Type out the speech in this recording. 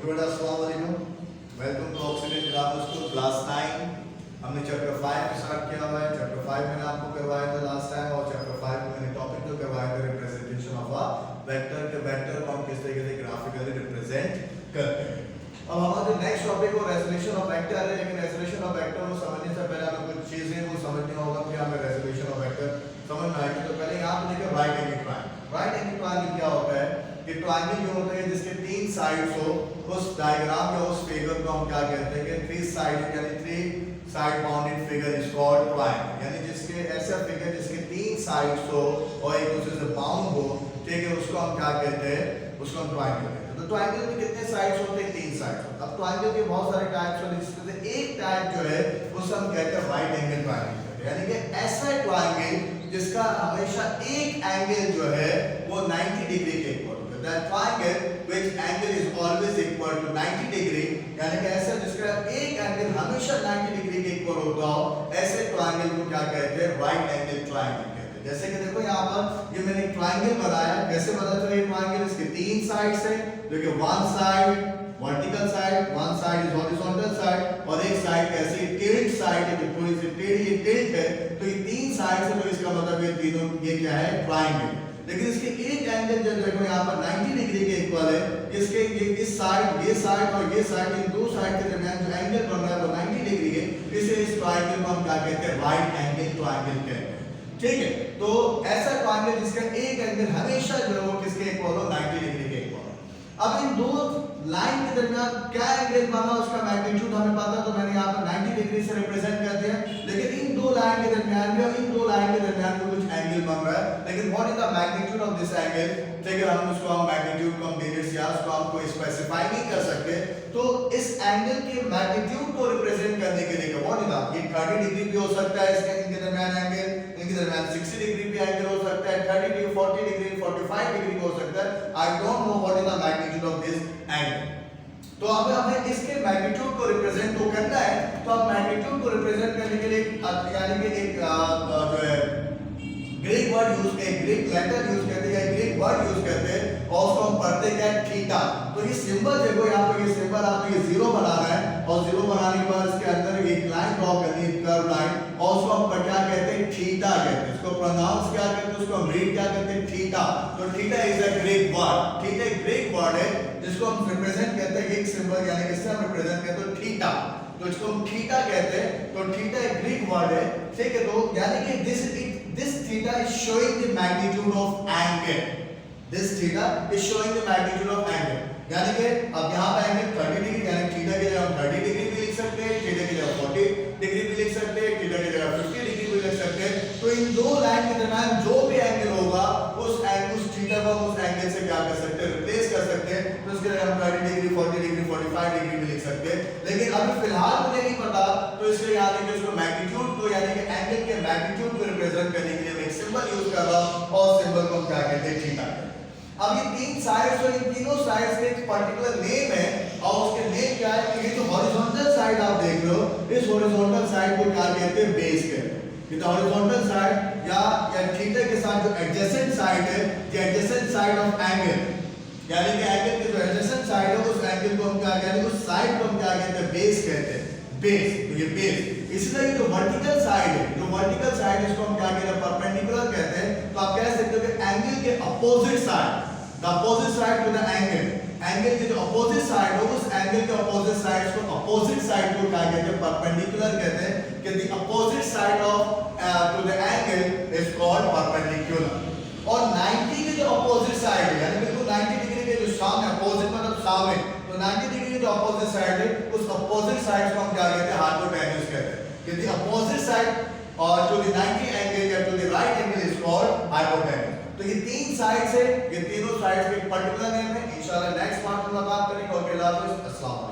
Student अस्सलाम वालेकुम, welcome to Occident grammar school class 9। हमने चैप्टर 5 स्टार्ट किया हुआ है। चैप्टर 5 मैंने आपको करवाया था लास्ट टाइम, और चैप्टर 5 में मैंने टॉपिक जो करवाया था रिप्रेजेंटेशन ऑफ अ वेक्टर के वेक्टर को हम किस तरीके से ग्राफिकली रिप्रेजेंट करते हैं। अब हमारा जो नेक्स्ट टॉपिक है रेजोल्यूशन ऑफ वेक्टर है, लेकिन रेजोल्यूशन ऑफ वेक्टर को समझने से पहले हमें कुछ चीजें वो समझनी होगा कि हमें रेजोल्यूशन ऑफ वेक्टर समझ में आएगी। तो पहले यहाँ पे देखिए right angle triangle. Right angle triangle क्या होता है कि ट्रायंगल जो होता है जिसके तीन साइड्स हो, उस डायग्राम या उस फिगर को हम क्या कहते हैं कि थ्री साइड यानी three side bounded figure is called triangle. यानी जिसके ऐसा फिगर जिसके तीन साइड्स हो और एक दूसरे से बाउंड हो, ठीक है, उसको हम क्या कहते हैं, उसको हम ट्रायंगल कहते हैं। तो ट्रायंगल में कितने साइड्स होते हैं? तीन साइड्स होते हैं। अब ट्रायंगल के बहुत सारे टाइप्स होते हैं, जिसमें से एक टाइप जो है उसे हम कहते हैं राइट एंगल ट्रायंगल कहते हैं। यानी कि ऐसा ट्रायंगल जिसका हमेशा एक एंगल जो है वो 90 डिग्री के इक्वल होता है। That triangle which angle is always equal to 90 degree, यानी कि ऐसा जिसका एक एंगल हमेशा 90 डिग्री के इक्वल होता हो, ऐसे ट्रायंगल को क्या कहते हैं? राइट एंगल ट्रायंगल कहते हैं। जैसे कि देखो यहाँ पर ये मैंने एक ट्रायंगल बनाया, कैसे बना था ये ट्रायंगल? इसके तीन साइड्स हैं, देखिए one side vertical side, one side is horizontal side, और एक साइड कैसी टिल्ट साइड है, थोड़ी सी टेढ़ी टिल्ट है। तो ये तीन साइड से, तो इसका मतलब ये तीनों ये क्या है? ट्रायंगल। लेकिन इसके एक एंगल जो देखो यहाँ पर 90 डिग्री के इक्वल है। इसके ये इस साइड, ये साइड और ये साइड, इन दो साइड के दरमियान जो एंगल बन रहा है वो 90 डिग्री है। इसे इस ट्रायंगल को हम क्या कहते हैं? राइट एंगल ट्रायंगल कहते हैं। ठीक है, तो ऐसा ट्रायंगल जिसका एक एंगल हमेशा जो है वो किसके इक्वल हो? 90 डिग्री के इक्वल। अब इन दो लाइन के दरमियान क्या एंगल बना, उसका मैग्नीट्यूड हमें पता, तो मैंने यहाँ पर 90 डिग्री से रिप्रेजेंट कर दिया। लेकिन इन दो लाइन के दरमियान भी, इन दो लाइन के दरमियान में कुछ एंगल बन रहा है, लेकिन what is the magnitude of this angle? ठीक है, हम उसको हम मैग्नीट्यूड को हम डिजिट्स या उसको हमको स्पेसिफाई नहीं कर सकते। तो इस एंगल के मैग्नीट्यूड को रिप्रेजेंट करने के लिए व्हाट इज द, ये 30 डिग्री भी हो सकता है, इसके इनके दरमियान एंगल, इनके दरमियान 60 डिग्री भी एंगल हो सकता है, 30 डिग्री, 40 डिग्री, 45 डिग्री भी हो सकता है। I don't know what is the magnitude of this angle. तो अब हमें इसके मैग्नीट्यूड को रिप्रेजेंट तो करना है, तो अब मैग्नीट्यूड को रिप्रेजेंट करने के लिए यानी कि एक जो है ग्रीक वर्ड यूज करते हैं, ग्रीक लेटर यूज करते हैं, ग्रीक वर्ड यूज करते हैं, और उसको हम पढ़ते क्या है? थीटा। तो ये सिंबल देखो यहाँ पे, ये सिंबल आपको ये जीरो बनाना है, और जीरो बनाने के बाद इसके अंदर एक लाइन ड्रॉ करनी है, कर्व लाइन, और उसको हम क्या कहते हैं? थीटा कहते हैं। इसको प्रोनाउंस क्या करते हैं? उसको हम रीड क्या करते हैं? थीटा। तो theta is a Greek word. Theta एक ग्रीक वर्ड है जिसको हम रिप्रेजेंट करते हैं एक सिंबल, यानी कि इससे हम रिप्रेजेंट करते हैं थीटा। तो इसको हम थीटा कहते हैं। तो थीटा एक ग्रीक वर्ड है, ठीक है। तो यानी कि this theta is showing the magnitude of angle. This theta is showing the magnitude of angle. यानी कि अब यहाँ पे एंगल 30 डिग्री, यानी थीटा के जगह हम 30 डिग्री भी लिख सकते हैं, थीटा की जगह 40 डिग्री भी लिख सकते हैं, थीटा की जगह 50 डिग्री भी लिख सकते हैं। तो इन दो लाइन के दरमियान जो भी एंगल होगा, उस एंगल, उस थीटा को उस एंगल से क्या कर सकते हैं? रिप्लेस कर सकते हैं। तो इसके जगह हम 30 डिग्री, 40 डिग्री, 45 डिग्री भी लिख सकते हैं। लेकिन अभी फिलहाल मुझे नहीं पता, तो इसलिए यहाँ देखिए उसको मैग्नीट्यूड को, यानी कि एंगल के मैग्नीट्यूड को रिप्रेजेंट करने के लिए मैं एक सिंबल यूज कर रहा हूँ, और सिंबल को हम क्या कहते हैं? थीटा। अब ये तीन साइड्स और इन तीनों साइड्स के एक पर्टिकुलर नेम है, और उसके नेम क्या है? कि ये जो हॉरिजॉन्टल साइड आप देख रहे हो, इस हॉरिजॉन्टल साइड को क्या कहते हैं? बेस कहते हैं। ये तो हॉरिजॉन्टल साइड या थीटा के साथ जो एडजेसेंट साइड है, जो एडजेसेंट साइड ऑफ एंगल, यानी कि एंगल के जो एडजेसेंट साइड है, उस एंगल को हम क्या कहते हैं? उस साइड को हम क्या कहते हैं? बेस कहते हैं। बेस, तो ये बेस। इसी तरह जो वर्टिकल साइड है, जो वर्टिकल साइड इसको हम क्या कहते हैं? परपेंडिकुलर कहते हैं। तो आप कह सकते हो कि एंगल के opposite side, the opposite side to the angle, angle के जो अपोजिट साइड हो, उस एंगल के अपोजिट साइड्स को, अपोजिट साइड को क्या कहते हैं? परपेंडिकुलर कहते हैं। कि the opposite side of to the angle is called perpendicular. और 90 के जो अपोजिट साइड है, यानी बिल्कुल 90 डिग्री के जो सामने, अपोजिट मतलब सामने, तो 90 डिग्री के जो अपोजिट साइड है, उस अपोजिट साइड को हम क्या कहते हैं? हाइपोटेन्यूज कहते हैं। कि द अपोजिट साइड और टू द 90 एंगल या to the right angle is called hypotenuse. तो ये तीन साइड्स है, ये तीनों साइड्स के एक पर्टिकुलर नेम है। इंशाल्लाह नेक्स्ट पार्ट में बात करेंगे। ओके, अल्लाह हाफिज़, अस्सलाम।